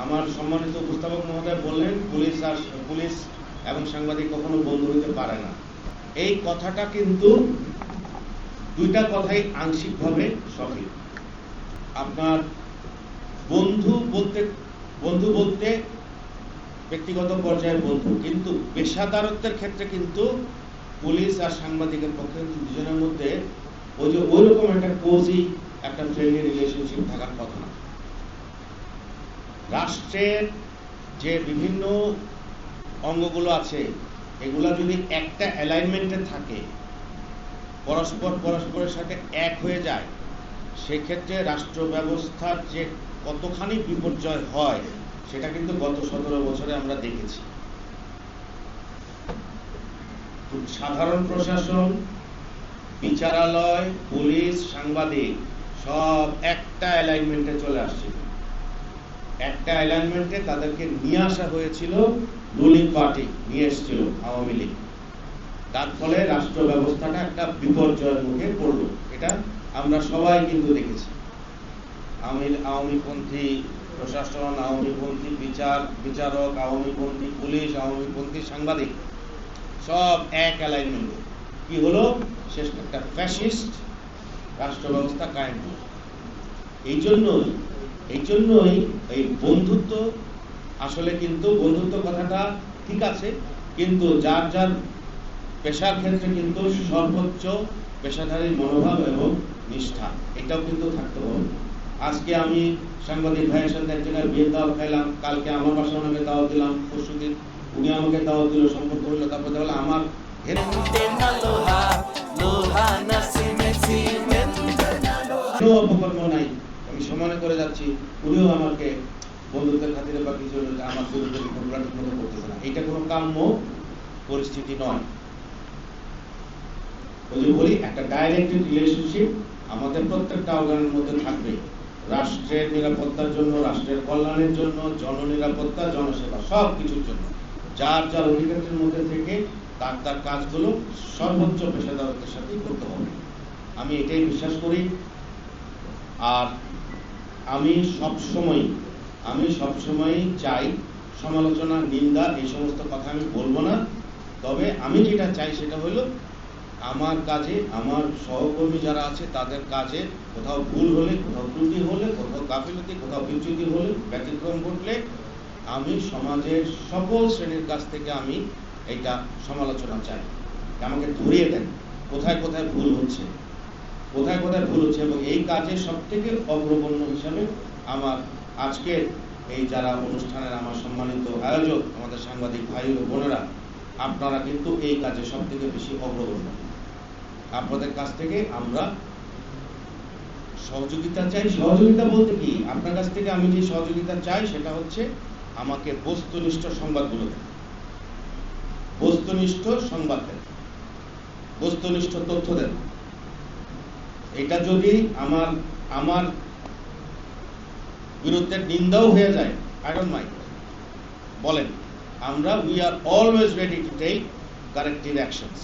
আমার সম্মানিত উপস্থাপক মহোদয় বললেন পুলিশ এবং সাংবাদিক কখনো বন্ধু হতে পারে না। এই কথাটা কিন্তু দুইটা কথাই আংশিকভাবে সঠিক। আপনার বন্ধু বলতে ব্যক্তিগত পর্যায়ের বন্ধু, কিন্তু পেশাদারত্বের ক্ষেত্রে কিন্তু পুলিশ আর সাংবাদিকের পক্ষে দুজনের মধ্যে ওই রকম একটা কোজি একটা ফ্রেন্ডলি রিলেশনশিপ থাকার কথা না। রাষ্ট্রের যে বিভিন্ন অঙ্গগুলো আছে এগুলা যদি একটা অ্যালাইনমেন্টে থাকে, পরস্পরের সাথে এক হয়ে যায়, সেক্ষেত্রে রাষ্ট্র ব্যবস্থার যে কতখানি বিপর্যয় হয় সেটা কিন্তু গত 17 বছরে আমরা দেখেছি। সাধারণ প্রশাসন, বিচারালয়, পুলিশ, সাংবাদিক সব একটা অ্যালাইনমেন্টে চলে আসছিল। একটা অ্যালাইনমেন্টে তাদেরকে নিয়ে আসা হয়েছিল, রুলিং পার্টি নিয়ে এসেছিল আওয়ামী লীগ। তার ফলে রাষ্ট্র ব্যবস্থাটা একটা বিপর্যয়ের মুখে পড়ল। এটা আমরা সবাই কিন্তু দেখেছি। আওয়ামীপন্থী প্রশাসন, আওয়ামীপন্থী বিচারক, আওয়ামীপন্থী পুলিশ, আওয়ামীপন্থী সাংবাদিক সব এক অ্যালাইনমেন্টে কি হলো, শেষ একটা ফ্যাসিস্ট রাষ্ট্র ব্যবস্থা কায়েম হলো। এই জন্যই এই বন্ধুত্ব, আসলে কিন্তু বন্ধুত্ব কথাটা ঠিক আছে, কিন্তু যার যার পেশার ক্ষেত্রে কিন্তু সর্বোচ্চ পেশাদারী মনোভাব এবং নিষ্ঠা এটাও কিন্তু থাকতে হবে। আজকে আমি সাংবাদিক ভাইয়ের সাথে এক জায়গায় বিয়ের দাওয়াত খাইলাম, কালকে আমার বাসায় ওনাকে দাওয়াত দিলাম, পরশুদিন উনি আমাকে দাওয়াত দিল, সম্পর্ক হইলো, তারপরে দেখলাম আমার অপকর্ম নাই, আমি সমানে করে যাচ্ছি, উনিও আমাকে বন্ধুত্বের খাতিরে বা কিছু আমার বিরুদ্ধে করতেছে না। এটা কোনো কাম্য পরিস্থিতি নয়। ওই যে বলি, একটা ডাইরেক্টেড রিলেশনশিপ আমাদের প্রত্যেকটা অর্গানের মধ্যে থাকবে, রাষ্ট্রের নিরাপত্তার জন্য, রাষ্ট্রের কল্যাণের জন্য, জননিরাপত্তা, জনসেবা, সব কিছুর জন্য যার যার অধিকারের মধ্যে থেকে তার কাজগুলো সর্বোচ্চ পেশাদারত্বের সাথে করতে হবে। আমি এটাই বিশ্বাস করি। আর আমি সবসময় চাই সমালোচনা, নিন্দা, এই সমস্ত কথা আমি বলবো না। তবে আমি যেটা চাই সেটা হলো আমার কাজে, আমার সহকর্মী যারা আছে তাদের কাজে কোথাও ভুল হলে, কোথাও ত্রুটি হলে, কোথাও গাফিলতি, কোথাও বিচ্যুতি হলে, ব্যতিক্রম ঘটলে আমি সমাজের সকল শ্রেণীর কাছ থেকে আমি এইটা সমালোচনা চাই। আমাকে ধরিয়ে দেন কোথায় কোথায় ভুল হচ্ছে, এবং এই কাজে সব থেকে অগ্রগণ্য হিসাবে আমার আজকের এই যারা অনুষ্ঠানের আমার সম্মানিত আয়োজক, আমাদের সাংবাদিক ভাই ও বোনেরা, আপনারা কিন্তু এই কাজে সব থেকে বেশি অগ্রগণ্য। আপনাদের কাছ থেকে আমরা সহযোগিতা চাই। সহযোগিতা বলতে কি, আপনার কাছ থেকে আমি যে সহযোগিতা চাই সেটা হচ্ছে আমাকে বস্তুনিষ্ঠ সংবাদগুলো দেন, বস্তুনিষ্ঠ সংবাদ দেন, বস্তুনিষ্ঠ তথ্য দেন। এটা যদি আমার বিরুদ্ধে নিন্দাও হয়ে যায়, আই ডোন্ট মাইন্ড, বলেন। We are always ready to take corrective actions.